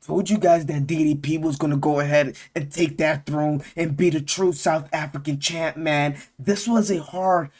told you guys that DDP was gonna go ahead and take that throne and be the true South African champ, man. This was a hard,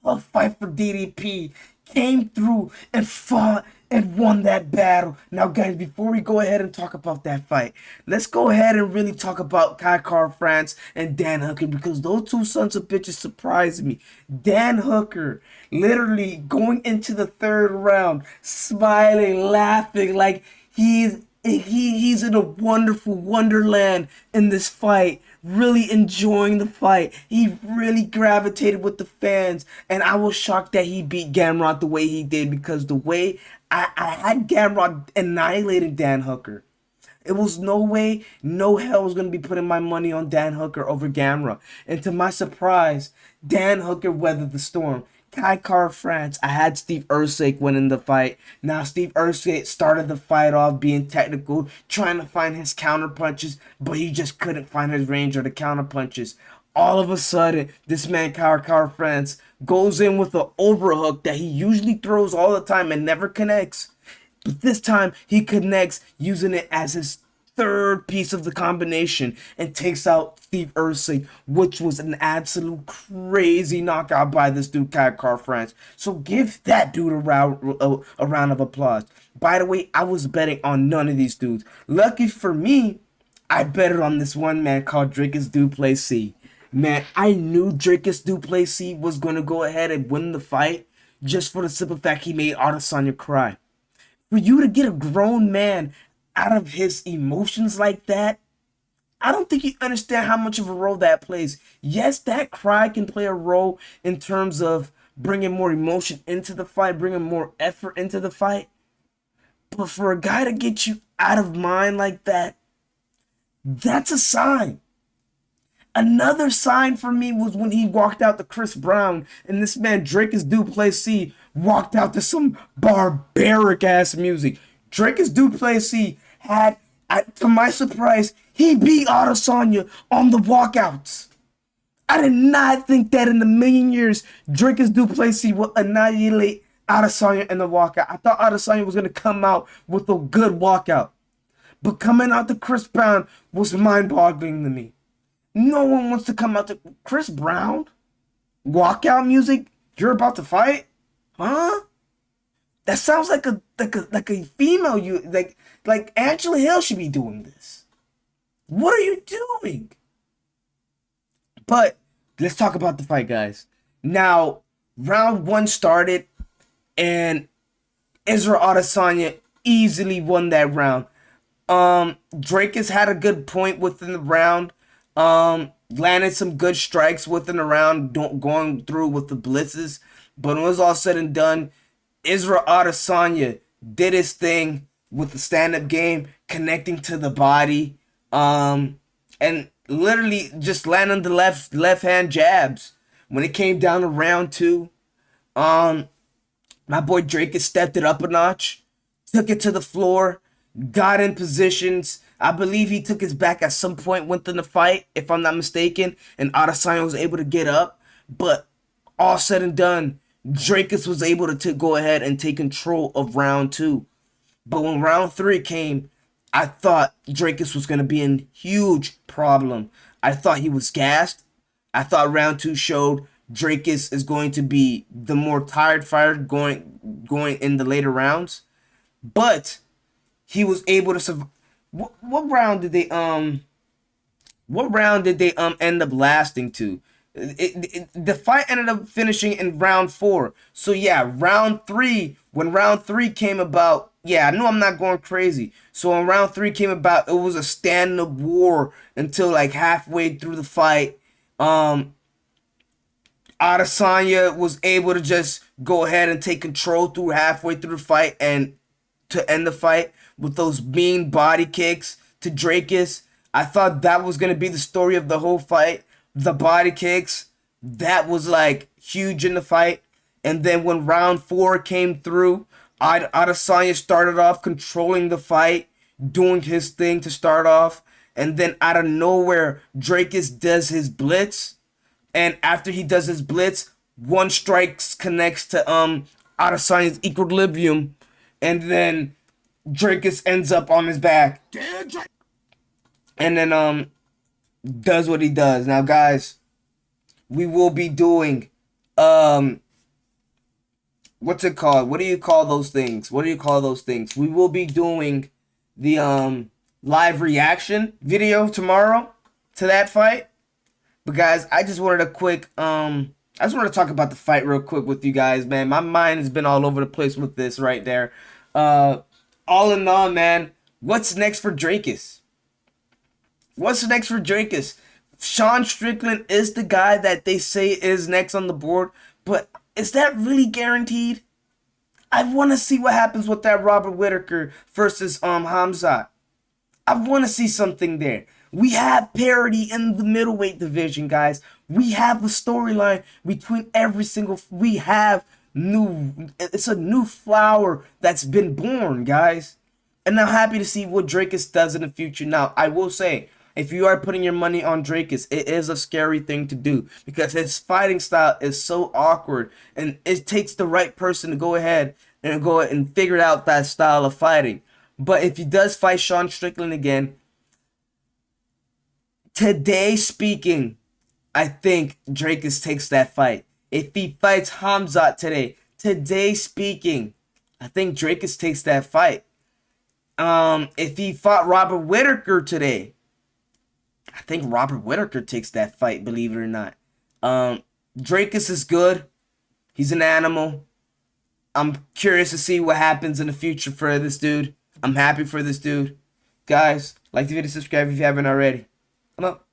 tough fight for DDP. Came through and fought and won that battle. Now, guys, before we go ahead and talk about that fight, let's go ahead and really talk about Kai France and Dan Hooker, because those two sons of bitches surprised me. Dan Hooker literally going into the third round, smiling, laughing like he's in a wonderful wonderland in this fight, really enjoying the fight. He really gravitated with the fans, and I was shocked that he beat Gamrot the way he did, because the way I had Gamrot annihilating Dan Hooker. It was no way, no hell was going to be putting my money on Dan Hooker over Gamrot. And to my surprise, Dan Hooker weathered the storm. Kai France, I had Steve Erceg winning the fight. Now, Steve Erceg started the fight off being technical, trying to find his counter punches, but he just couldn't find his range or the counter punches. All of a sudden, this man, Kai France, goes in with an overhook that he usually throws all the time and never connects. But this time, he connects using it as his third piece of the combination and takes out Steve Erceg, which was an absolute crazy knockout by this dude, Kai France. So give that dude a round of applause. By the way, I was betting on none of these dudes. Lucky for me, I betted on this one man called Dricus Du Plessis. Man, I knew Dricus Du Plessis was going to go ahead and win the fight just for the simple fact he made Adesanya cry. For you to get a grown man out of his emotions like that, I don't think you understand how much of a role that plays. Yes, that cry can play a role in terms of bringing more emotion into the fight, bringing more effort into the fight. But for a guy to get you out of mind like that, that's a sign. Another sign for me was when he walked out to Chris Brown, and this man, Dricus Du Plessis, walked out to some barbaric ass music. Dricus Du Plessis had, to my surprise, he beat Adesanya on the walkouts. I did not think that in a million years Dricus Du Plessis would annihilate Adesanya in the walkout. I thought Adesanya was going to come out with a good walkout. But coming out to Chris Brown was mind-boggling to me. No one wants to come out to Chris Brown. Walkout music? You're about to fight? Huh? That sounds like a female, you like Angela Hill should be doing this. What are you doing? But let's talk about the fight, guys. Now, round one started, and Israel Adesanya easily won that round. Dracus had a good point within the round. Landed some good strikes within the round, going through with the blitzes. But when it was all said and done, Israel Adesanya did his thing with the stand-up game, connecting to the body, and literally just landing the left hand jabs. When it came down to round two, my boy Dracus stepped it up a notch, took it to the floor, got in positions. I believe he took his back at some point within the fight, if I'm not mistaken, and Adesanya was able to get up. But all said and done, Dracus was able to go ahead and take control of round two. But when round three came, I thought Dracus was going to be in huge problem. I thought he was gassed. I thought round two showed Dracus is going to be the more tired fighter going in the later rounds. But he was able to survive. What round did they end up lasting to? The fight ended up finishing in round 4. So yeah, round 3, when round 3 came about, yeah, I knew I'm not going crazy. So when round 3 came about, it was a stand-up war until like halfway through the fight. Adesanya was able to just go ahead and take control through halfway through the fight and to end the fight with those mean body kicks to Dracus. I thought that was going to be the story of the whole fight. The body kicks, that was like huge in the fight. And then when round 4 came through, Adesanya started off controlling the fight, doing his thing to start off. And then out of nowhere, Dracus does his blitz. And after he does his blitz, one strike connects to Adesanya's equilibrium. And then Drakus ends up on his back. And then does what he does. Now guys, we will be doing what's it called? What do you call those things? What do you call those things? We will be doing the live reaction video tomorrow to that fight. But guys, I just wanted a quick I just want to talk about the fight real quick with you guys, man. My mind has been all over the place with this right there. All in all, man, what's next for Drakus? What's next for Drakus? Sean Strickland is the guy that they say is next on the board, but is that really guaranteed? I want to see what happens with that Robert Whittaker versus Hamzat. I want to see something there. We have parity in the middleweight division, guys. We have a storyline between every single. We have new. It's a new flower that's been born, guys. And I'm happy to see what Drakus does in the future. Now, I will say, if you are putting your money on Drakus, it is a scary thing to do because his fighting style is so awkward, and it takes the right person to go ahead and figure out that style of fighting. But if he does fight Sean Strickland again, today speaking, I think Drakus takes that fight. If he fights Hamzat today speaking, I think Drakus takes that fight. If he fought Robert Whittaker today, I think Robert Whittaker takes that fight, believe it or not. Drakus is good. He's an animal. I'm curious to see what happens in the future for this dude. I'm happy for this dude. Guys, like the video, subscribe if you haven't already. I'm out.